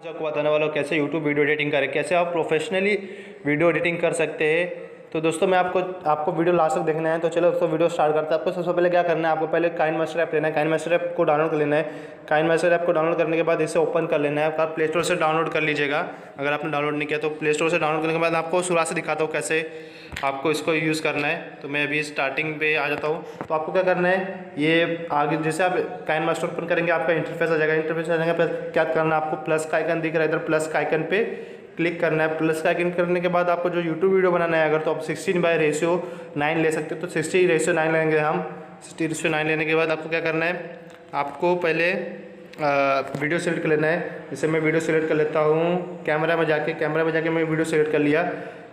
जो आपको बताने वाला हूँ कैसे यूट्यूब वीडियो एडिटिंग करें, कैसे आप प्रोफेशनली वीडियो एडिटिंग कर सकते हैं। तो दोस्तों मैं आपको वीडियो लास्ट तक देखना है। तो चलो दोस्तों वीडियो स्टार्ट करते हैं। आपको सबसे पहले क्या करना है, आपको पहले काइनमास्टर ऐप लेना है। काइनमास्टर ऐप को डाउनलोड कर लेना है। काइनमास्टर ऐप को डाउनलोड करने के बाद इसे ओपन कर लेना है। आप प्ले स्टोर से डाउनलोड कर लीजिएगा। अगर आपने डाउनलोड नहीं किया तो प्ले स्टोर से डाउनलोड करने के बाद आपको शुरुआत से दिखाता हूँ कैसे आपको इसको यूज़ करना है। तो मैं अभी स्टार्टिंग पे आ जाता हूँ। तो आपको क्या करना है, ये आगे जैसे आप काइनमास्टर ओपन करेंगे आपका इंटरफेस आ जाएगा। इंटरफेस आ जाएगा फिर क्या करना है, आपको प्लस का आइकन दिख रहा है, इधर प्लस का आइकन पे क्लिक करना है। प्लस का आइकन करने के बाद आपको जो यूट्यूब वीडियो बनाना है, अगर तो आप 16:9 ले सकते हो तो 60:9 लेंगे हम। 60:9 लेने के बाद आपको क्या करना है, आपको पहले वीडियो सेलेक्ट कर लेना है। जैसे मैं वीडियो सेलेक्ट कर लेता हूँ, कैमरा में जाके मैं वीडियो सेलेक्ट कर लिया।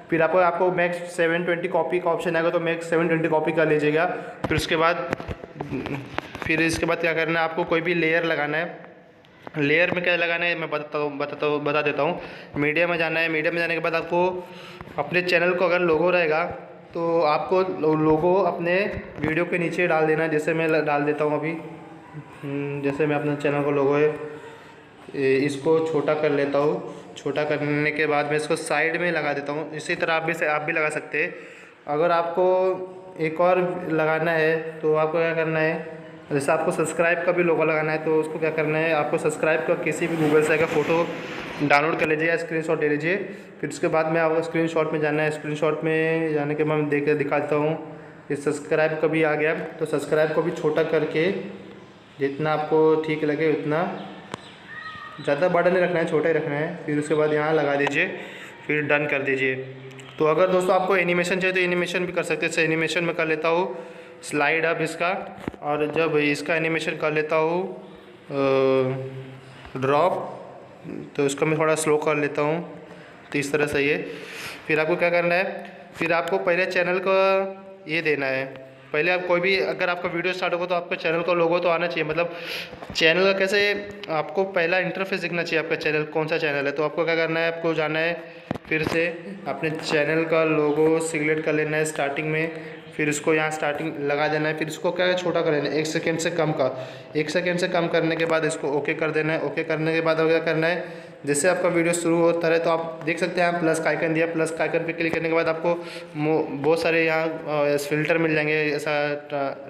फिर आपको मैक्स 720 कॉपी का ऑप्शन आएगा तो मैक्स 720 कॉपी कर लीजिएगा। फिर इसके बाद क्या करना है, आपको कोई भी लेयर लगाना है। लेयर में क्या लगाना है मैं बता देता हूँ। मीडिया में जाना है। मीडिया में जाने के बाद आपको अपने चैनल को अगर लोगो रहेगा तो आपको लोगो अपने वीडियो के नीचे डाल देना है। जैसे मैं डाल देता हूँ अभी। जैसे मैं अपने चैनल को लोगो है इसको छोटा कर लेता हूँ। छोटा करने के बाद मैं इसको साइड में लगा देता हूँ। इसी तरह आप भी लगा सकते हैं। अगर आपको एक और लगाना है तो आपको क्या करना है, जैसे आपको सब्सक्राइब का भी लोगो लगाना है तो उसको क्या करना है, आपको सब्सक्राइब का किसी भी गूगल से का फ़ोटो डाउनलोड कर लीजिए या स्क्रीनशॉट ले लीजिए। फिर उसके बाद में आपको स्क्रीनशॉट में जाना है। स्क्रीनशॉट में जाने के बाद मैं दिखाता हूँ। ये सब्सक्राइब का भी आ गया तो सब्सक्राइब को भी छोटा करके जितना आपको ठीक लगे उतना, ज़्यादा बड़ा नहीं रखना है, छोटा ही रखना है। फिर उसके बाद यहाँ लगा दीजिए, फिर डन कर दीजिए। तो अगर दोस्तों आपको एनिमेशन चाहिए तो एनिमेशन भी कर सकते हैं। जैसे एनिमेशन में कर लेता हूँ स्लाइड अब इसका, और जब इसका एनिमेशन कर लेता हूँ ड्रॉप, तो इसको मैं थोड़ा स्लो कर लेता हूँ। तो इस तरह से ये फिर आपको क्या करना है, फिर आपको पहले चैनल का ये देना है। पहले आप कोई भी अगर आपका वीडियो स्टार्ट होगा तो आपका चैनल का लोगो तो आना चाहिए। मतलब चैनल का कैसे आपको पहला इंटरफेस दिखना चाहिए, आपका चैनल कौन सा चैनल है। तो आपको क्या करना है, आपको जाना है फिर से अपने चैनल का लोगो सिलेक्ट कर लेना है स्टार्टिंग में। फिर इसको यहाँ स्टार्टिंग लगा देना है। फिर इसको क्या है, छोटा कर लेना है 1 सेकेंड से कम का। 1 सेकेंड से कम करने के बाद इसको ओके कर देना है। ओके करने के बाद क्या करना है, जैसे आपका वीडियो शुरू होता है तो आप देख सकते हैं प्लस का आइकन दिया। प्लस का आइकन पे क्लिक करने के बाद आपको बहुत सारे यहाँ फिल्टर मिल जाएंगे, ऐसा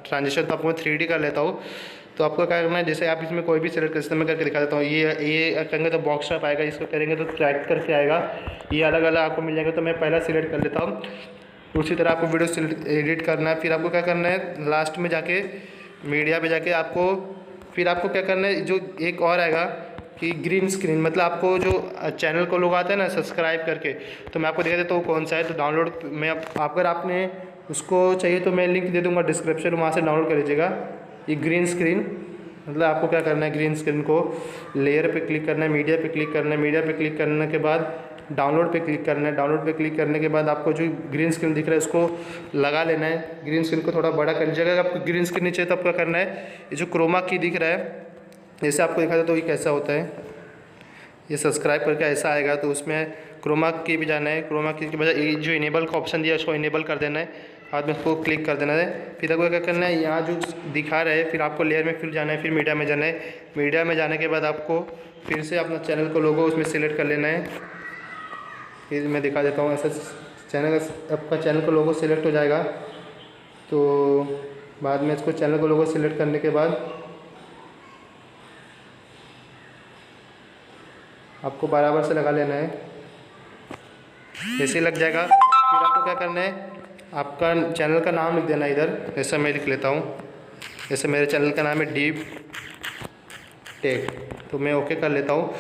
ट्रांजिशन। तो आपको मैं 3D कर लेता हूँ। तो आपको क्या करना है, जैसे आप इसमें कोई भी सेलेक्ट कर, मैं करके दिखा देता हूँ। ये करेंगे तो बॉक्स टाइप आएगा, इसको करेंगे तो ट्रैक करके आएगा। ये अलग अलग आपको मिल जाएगा। तो मैं पहला सिलेक्ट कर लेता हूँ। उसी तरह आपको वीडियो एडिट करना है। फिर आपको क्या करना है, लास्ट में जाके मीडिया पे जाके फिर आपको क्या करना है, जो एक और आएगा कि ग्रीन स्क्रीन, मतलब आपको जो चैनल को लोग आते हैं ना सब्सक्राइब करके, तो मैं आपको दिखा देता हूँ कौन सा है। तो डाउनलोड में अगर आपने उसको चाहिए तो मैं लिंक दे दूँगा डिस्क्रिप्शन, वहाँ से डाउनलोड कर लीजिएगा। ये ग्रीन स्क्रीन, मतलब आपको क्या करना है, ग्रीन स्क्रीन को लेयर पे क्लिक करना है, मीडिया पे क्लिक करना है। मीडिया पे क्लिक करने के बाद डाउनलोड पे क्लिक करना है। डाउनलोड पे क्लिक करने के बाद आपको जो ग्रीन स्क्रीन दिख रहा है उसको लगा लेना है। ग्रीन स्क्रीन को थोड़ा बड़ा कर लीजिएगा। अगर आपको ग्रीन स्क्रीन नहीं चाहिए तो आपको क्या करना है, ये जो क्रोमा की दिख रहा है, जैसे आपको दिखा था तो ये कैसा होता है, ये सब्सक्राइब करके ऐसा आएगा। तो उसमें क्रोमा की भी जाना है। क्रोमा की के बजाय ये जो इनेबल का ऑप्शन दिया है उसको इनेबल कर देना है। बाद में उसको क्लिक कर देना है। फिर आपको क्या करना है, यहाँ जो दिखा रहा है फिर आपको लेयर में फिर जाना है, फिर मीडिया में जाना है। मीडिया में जाने के बाद आपको फिर से अपना चैनल को लोगो उसमें सिलेक्ट कर लेना है। फिर मैं दिखा देता हूँ, ऐसा आपका चैनल का लोगो सिलेक्ट हो जाएगा। तो बाद में इसको चैनल का लोगो सिलेक्ट करने के बाद आपको बराबर से लगा लेना है, ऐसे लग जाएगा। फिर आपको क्या करना है, आपका चैनल का नाम लिख देना है इधर। जैसा मैं लिख लेता हूँ, जैसे मेरे चैनल का नाम है डीप टेक, तो मैं ओके कर लेता हूँ।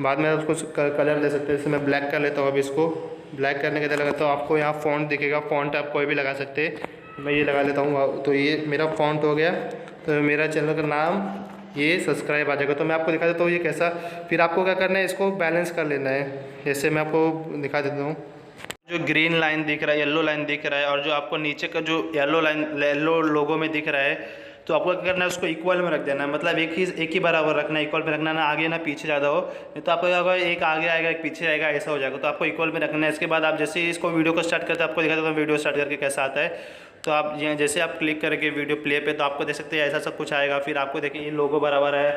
बाद में उसको कलर दे सकते हैं। जैसे मैं ब्लैक कर लेता हूँ। अब इसको ब्लैक करने के बाद लगाता हूँ, आपको यहाँ फ़ॉन्ट दिखेगा। फ़ॉन्ट आप कोई भी लगा सकते हैं, मैं ये लगा लेता हूँ। तो ये मेरा फ़ॉन्ट हो गया। तो मेरा चैनल का नाम ये सब्सक्राइब आ जाएगा। तो मैं आपको दिखा देता हूँ ये कैसा। फिर आपको क्या करना है, इसको बैलेंस कर लेना है। जैसे मैं आपको दिखा देता हूँ, जो ग्रीन लाइन दिख रहा है, येलो लाइन दिख रहा है, और जो आपको नीचे का जो येलो लोगो में दिख रहा है, तो आपको क्या करना है, उसको इक्वल में रख देना है। मतलब एक ही बराबर रखना है, इक्वल में रखना, ना आगे ना पीछे ज़्यादा हो। नहीं तो आपको क्या होगा, एक आगे आएगा एक पीछे आएगा, ऐसा हो जाएगा। तो आपको इक्वल में रखना है। इसके बाद आप जैसे ही इसको वीडियो को स्टार्ट करते हैं, आपको दिखा देता हूँ वीडियो स्टार्ट करके कैसा आता है। तो आप जैसे आप क्लिक करेंगे वीडियो प्ले पे तो आपको देख सकते हैं ऐसा सब कुछ आएगा। फिर आपको देखिए ये लोगो बराबर है,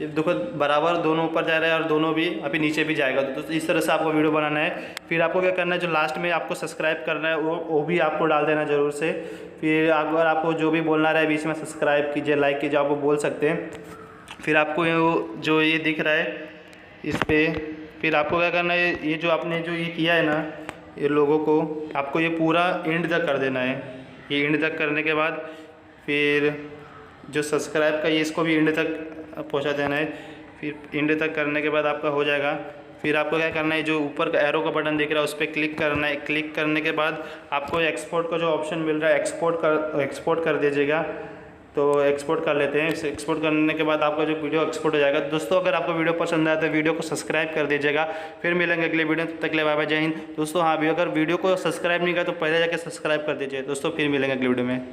ये देखो बराबर दोनों ऊपर जा रहा है और दोनों भी अभी नीचे भी जाएगा। तो इस तरह से आपको वीडियो बनाना है। फिर आपको क्या करना है, जो लास्ट में आपको सब्सक्राइब करना है वो भी आपको डाल देना ज़रूर से। फिर अगर आपको जो भी बोलना रहे बीच में सब्सक्राइब कीजिए, लाइक कीजिए, आप वो बोल सकते हैं। फिर आपको जो ये दिख रहा है इस पर फिर आपको क्या करना है, ये जो आपने जो ये किया है ना ये लोगों को, आपको ये पूरा एंड तक कर देना है। ये एंड तक करने के बाद फिर जो सब्सक्राइब का ये इसको भी एंड तक पहुंचा देना है। फिर एंड तक करने के बाद आपका हो जाएगा। फिर आपको क्या करना है, जो ऊपर का एरो का बटन दिख रहा है उस पर क्लिक करना है। क्लिक करने के बाद आपको एक्सपोर्ट का जो ऑप्शन मिल रहा है एक्सपोर्ट कर दीजिएगा। तो एक्सपोर्ट कर लेते हैं। एक्सपोर्ट करने के बाद आपका जो वीडियो एक्सपोर्ट हो जाएगा। दोस्तों अगर आपको वीडियो पसंद आया तो वीडियो को सब्सक्राइब कर दीजिएगा। फिर मिलेंगे अगले वीडियो, तब तक के लिए बाय बाय, जय हिंद। दोस्तों हाँ, अगर वीडियो को सब्सक्राइब नहीं किया तो पहले जाके सब्सक्राइब कर दीजिए। दोस्तों फिर मिलेंगे अगले वीडियो में।